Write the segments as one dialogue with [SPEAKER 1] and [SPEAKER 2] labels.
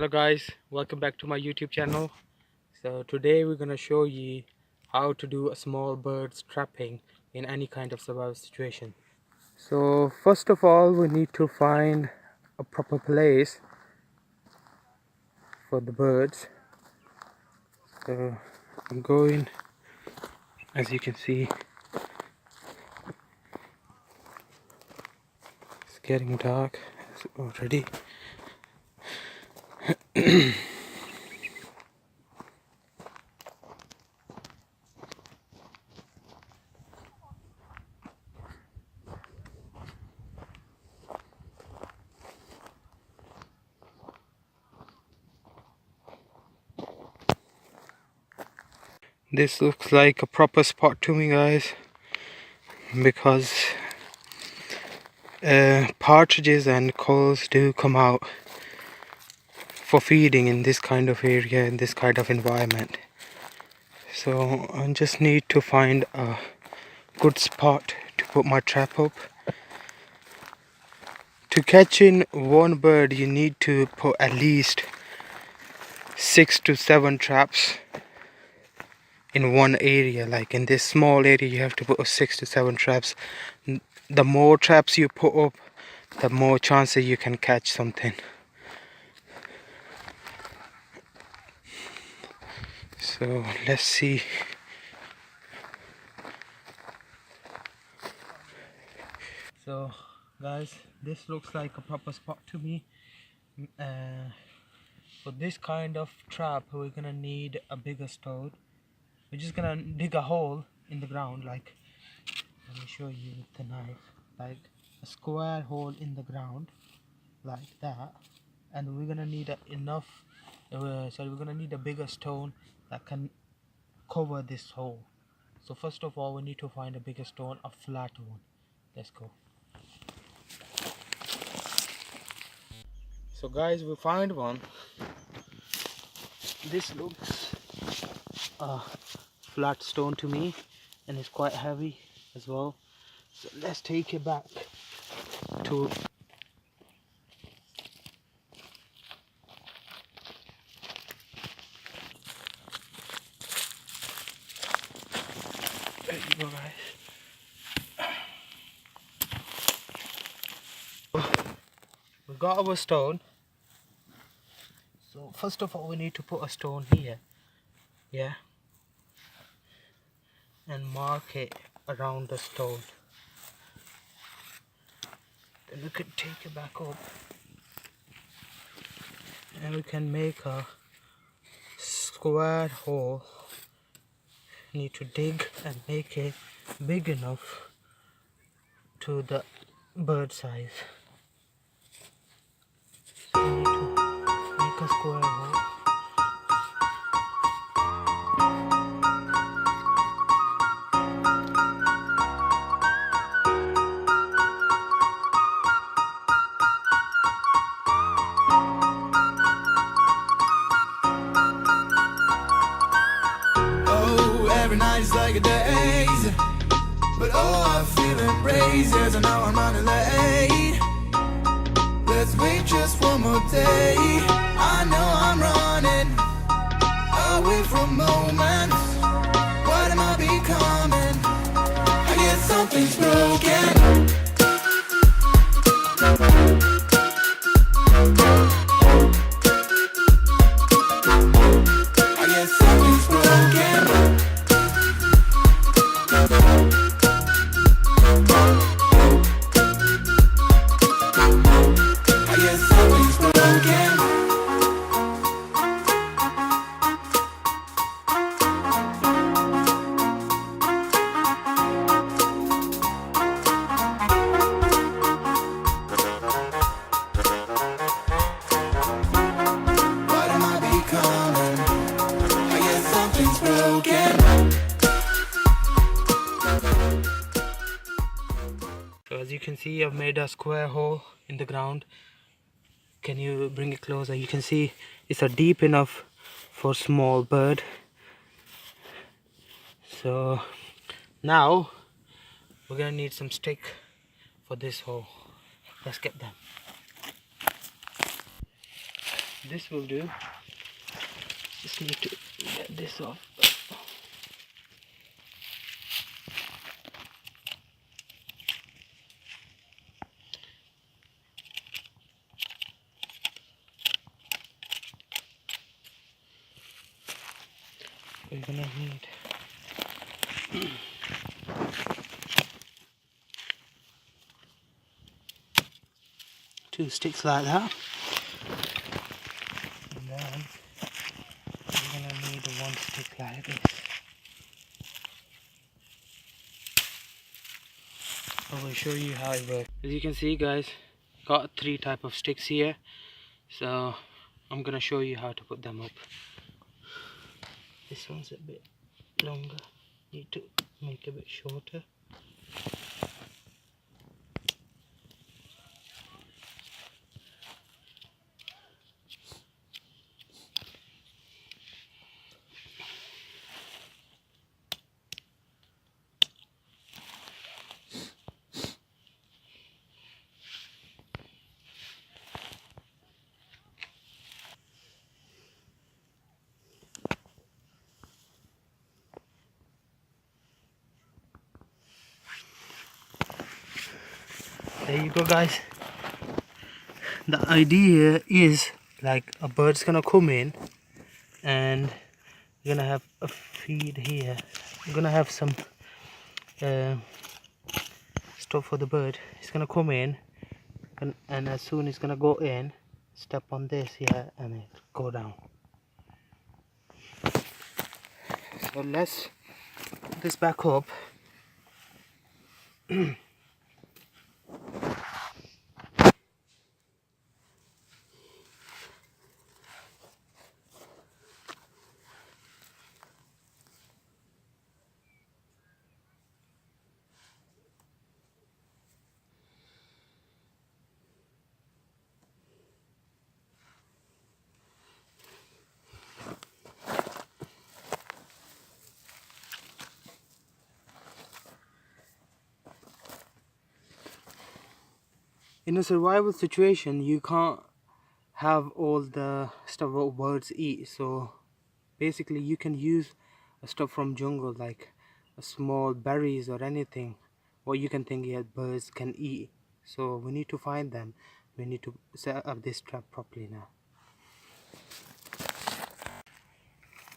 [SPEAKER 1] Hello guys, welcome back to my YouTube channel. So today we're gonna show you how to do a small birds trapping in any kind of survival situation. So first of all, we need to find a proper place for the birds. So I'm going, as you can see, it's getting dark already. This looks like a proper spot to me, guys, because partridges and crows do come out for feeding in this kind of area, in this kind of environment. So I just need to find a good spot to put my trap up. To catch in one bird, you need to put at least 6 to 7 traps in one area. Like in this small area, you have to put 6 to 7 traps. The more traps you put up, the more chances you can catch something. So let's see. So guys, this looks like a proper spot to me. For this kind of trap, we're gonna need a bigger stone. We're just gonna dig a hole in the ground, like, let me show you with the knife, like a square hole in the ground, like that. And we're gonna need we're gonna need a bigger stone that can cover this hole. So first of all, we need to find a bigger stone, a flat one. Let's go. So guys, we find one. This looks flat stone to me, and it's quite heavy as well. So let's take it back to there you go, guys. We got our stone. So first of all, we need to put a stone here, yeah, and mark it around the stone. Then we can take it back up, and we can make a square hole. Need to dig and make it big enough to the bird size. So we need to make a square hole.
[SPEAKER 2] Every night is like a daze, but oh, I feel embraced. Yes, I know I'm running late. Let's wait just one more day. I know I'm running away from moments. What am I becoming? I guess something's broken. I guess something's broken.
[SPEAKER 1] So as you can see, I've made a square hole in the ground. Can you bring it closer? You can see it's a deep enough for small bird. So now we're gonna need some stick for this hole. Let's get them. this will do. Just need to get this off. We're gonna need two sticks like that, and then we're gonna need one stick like this. I will show you how it works. As you can see, guys, got 3 type of sticks here, so I'm gonna show you how to put them up. This one's a bit longer, need to make a bit shorter. There you go, guys. The idea is like a bird's gonna come in and you're gonna have a feed here. You're gonna have some stuff for the bird. It's gonna come in and as soon as it's gonna go in, step on this here and it go down. So let's put this back up. In a survival situation, you can't have all the stuff what birds eat, so basically you can use stuff from jungle like small berries or anything what you can think birds can eat. So we need to find them. We need to set up this trap properly now.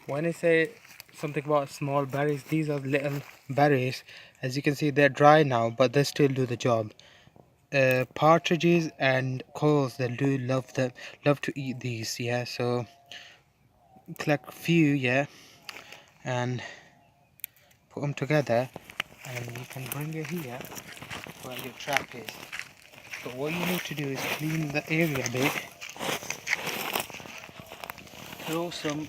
[SPEAKER 1] When I say something about small berries, these are little berries. As you can see, they're dry now, but they still do the job. Partridges and quails, they do love to eat these, yeah. So collect few, yeah, and put them together, and you can bring it here where your trap is. So what you need to do is clean the area a bit, throw some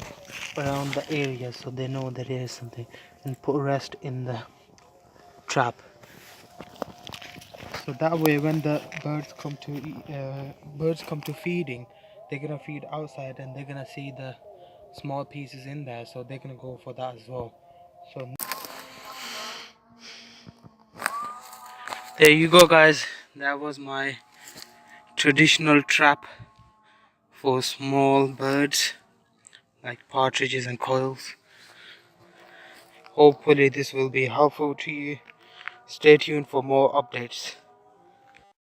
[SPEAKER 1] around the area so they know there is something, and put rest in the trap. So that way when the birds come to feeding, they're gonna feed outside and they're gonna see the small pieces in there, so they're gonna go for that as well. So there you go, guys. That was my traditional trap for small birds like partridges and quails. Hopefully this will be helpful to you. Stay tuned for more updates.